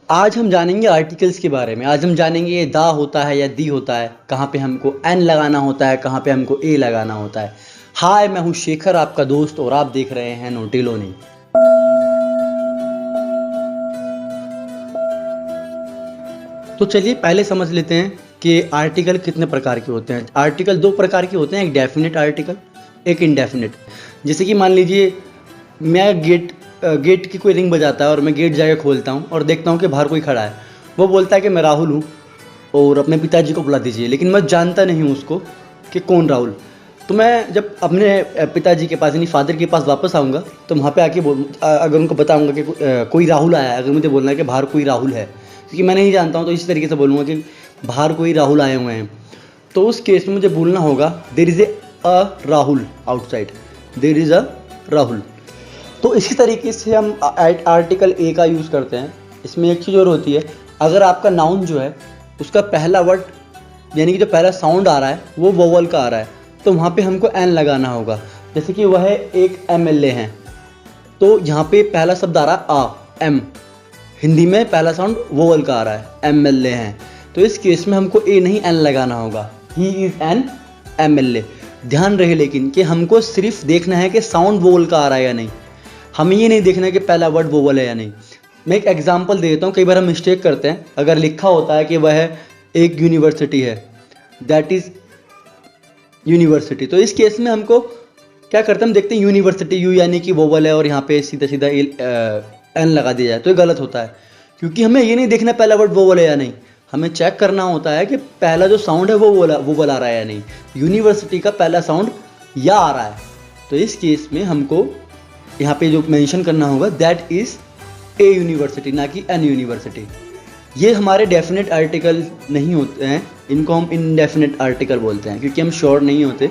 आज हम जानेंगे आर्टिकल्स के बारे में। आज हम जानेंगे ये दा होता है या दी होता है, कहाँ पे हमको एन लगाना होता है, कहाँ पे हमको ए लगाना होता है। हाय, मैं हूँ शेखर, आपका दोस्त, और आप देख रहे हैं नोटिलोनी। तो चलिए पहले समझ लेते हैं कि आर्टिकल कितने प्रकार के होते हैं। आर्टिकल दो प्रकार के होते हैं, एक डेफिनेट आर्टिकल, एक इनडेफिनेट। जैसे कि मान लीजिए मैं गेट की कोई रिंग बजाता है और मैं गेट जाके खोलता हूँ और देखता हूँ कि बाहर कोई खड़ा है। वो बोलता है कि मैं राहुल हूँ और अपने पिताजी को बुला दीजिए, लेकिन मैं जानता नहीं हूँ उसको कि कौन राहुल। तो मैं जब अपने पिताजी के पास यानी फादर के पास वापस आऊँगा तो वहाँ पे आके अगर उनको बताऊँगा कि कोई राहुल आया है, अगर मुझे बोलना है कि बाहर कोई राहुल है, क्योंकि मैं नहीं जानता हूँ, तो इसी तरीके से बोलूँगा कि बाहर कोई राहुल आए हुए हैं। तो उस केस में मुझे बोलना होगा there is a Rahul outside, there is a Rahul. तो इसी तरीके से हम आर्टिकल ए का यूज़ करते हैं। इसमें एक चीज़ और होती है, अगर आपका नाउन जो है उसका पहला वर्ड यानी कि जो पहला साउंड आ रहा है वो वोवल का आ रहा है, तो वहाँ पे हमको एन लगाना होगा। जैसे कि वह एक एमएलए हैं, तो यहाँ पे पहला शब्द आ रहा है आ, एम, हिंदी में पहला साउंड वोवल का आ रहा है, एमएलए हैं। तो इस केस में हमको ए नहीं एन लगाना होगा, ही इज़ एन एमएलए। ध्यान रहे लेकिन कि हमको सिर्फ देखना है कि साउंड वोवल का आ रहा है या नहीं, हमें ये नहीं देखना है कि पहला वर्ड वोवल है या नहीं। मैं एक एग्जांपल दे देता हूँ। कई बार हम मिस्टेक करते हैं, अगर लिखा होता है कि वह एक यूनिवर्सिटी है, दैट इज़ यूनिवर्सिटी, तो इस केस में हमको क्या करते हैं, हम देखते हैं यूनिवर्सिटी, यू यानी कि वोवल है और यहाँ पे सीधा सीधा एन लगा दिया जाए, तो ये गलत होता है। क्योंकि हमें ये नहीं देखना पहला वर्ड वोवल है या नहीं, हमें चेक करना होता है कि पहला जो साउंड है वो वोवल आ रहा है या नहीं। यूनिवर्सिटी का पहला साउंड या आ रहा है, तो इस केस में हमको यहाँ पे जो मेंशन करना होगा दैट इज़ ए यूनिवर्सिटी, ना कि एन यूनिवर्सिटी। ये हमारे डेफिनेट आर्टिकल नहीं होते हैं, इनको हम इनडेफिनेट आर्टिकल बोलते हैं, क्योंकि हम श्योर नहीं होते,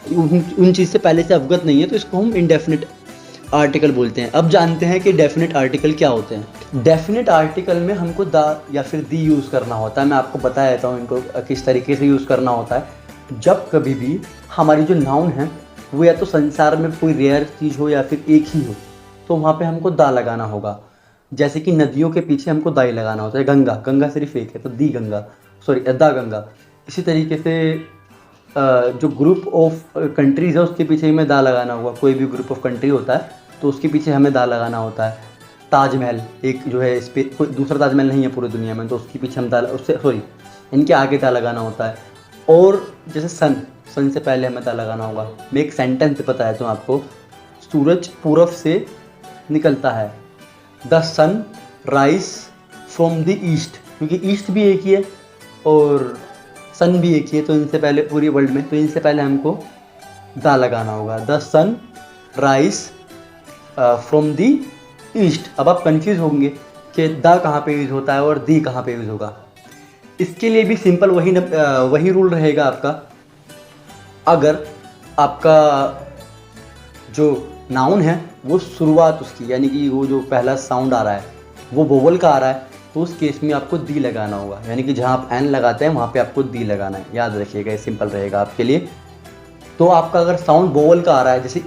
उन चीज़ से पहले से अवगत नहीं है, तो इसको हम इनडेफिनेट आर्टिकल बोलते हैं। अब जानते हैं कि डेफिनेट आर्टिकल क्या होते हैं। डेफिनेट आर्टिकल में हमको दा या फिर दी यूज़ करना होता है। मैं आपको बता देता हूँ इनको किस तरीके से यूज़ करना होता है। जब कभी भी हमारी जो नाउन है वो या तो संसार में कोई रेयर चीज़ हो या फिर एक ही हो, तो वहाँ पे हमको दा लगाना होगा। जैसे कि नदियों के पीछे हमको दाई लगाना होता है, गंगा, गंगा सिर्फ एक है तो दी गंगा, सॉरी दा गंगा। इसी तरीके से जो ग्रुप ऑफ कंट्रीज़ है उसके पीछे हमें दा लगाना होगा। कोई भी ग्रुप ऑफ कंट्री होता है तो उसके पीछे हमें दा लगाना होता है। ताजमहल एक जो है, इस पर कोई दूसरा ताजमहल नहीं है पूरी दुनिया में, तो उसके पीछे हम इनके आगे दा लगाना होता है। और जैसे सन से पहले हमें दा लगाना होगा। मैं एक सेंटेंस बताया तो आपको, सूरज पूरब से निकलता है, the sun rise from the east, क्योंकि ईस्ट भी एक ही है और सन भी एक ही है, तो इनसे पहले पूरी वर्ल्ड में, तो इनसे पहले हमको दा लगाना होगा, the sun rise from the east. अब आप कंफ्यूज होंगे कि दा कहाँ पे यूज़ होता है और दी कहाँ पे यूज़ होगा। इसके लिए भी सिंपल वही रूल रहेगा आपका। अगर आपका जो नाउन है वो शुरुआत उसकी यानी कि वो जो पहला साउंड आ रहा है वो वोवल का आ रहा है, तो उस केस में आपको दी लगाना होगा, यानी कि जहाँ आप एन लगाते हैं वहाँ पे आपको दी लगाना है। याद रखिएगा, ये सिंपल रहेगा आपके लिए। तो आपका अगर साउंड वोवल का आ रहा है, जैसे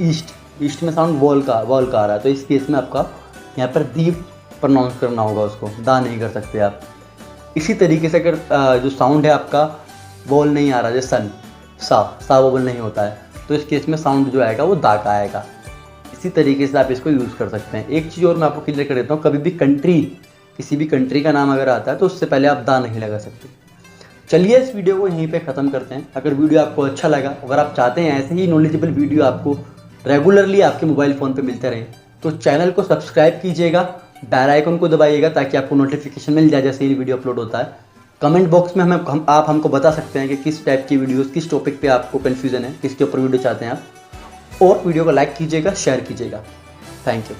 ईस्ट में साउंड वोवल का आ रहा है, तो इस केस में आपका यहाँ पर दी प्रोनाउंस करना होगा, उसको दा नहीं कर सकते आप। इसी तरीके से अगर जो साउंड है आपका वोवल नहीं आ रहा, जैसे सन, सा वोवल नहीं होता है, तो इस केस में साउंड जो आएगा वो दा का आएगा। इसी तरीके से आप इसको यूज़ कर सकते हैं। एक चीज़ और मैं आपको क्लियर कर देता हूँ, कभी भी किसी भी कंट्री का नाम अगर आता है तो उससे पहले आप दा नहीं लगा सकते। चलिए इस वीडियो को यहीं पे ख़त्म करते हैं। अगर वीडियो आपको अच्छा लगा, अगर आप चाहते हैं ऐसे ही नॉलेजेबल वीडियो आपको रेगुलरली आपके मोबाइल फ़ोन पे मिलते रहें, तो चैनल को सब्सक्राइब कीजिएगा, बेल आइकन को दबाइएगा ताकि आपको नोटिफिकेशन मिल जाए जैसे ही वीडियो अपलोड होता है। कमेंट बॉक्स में आप हमको बता सकते हैं कि किस टाइप की वीडियोस, किस टॉपिक पे आपको कन्फ्यूज़न है, किसके ऊपर वीडियो चाहते हैं आप। और वीडियो को लाइक कीजिएगा, शेयर कीजिएगा। Thank you.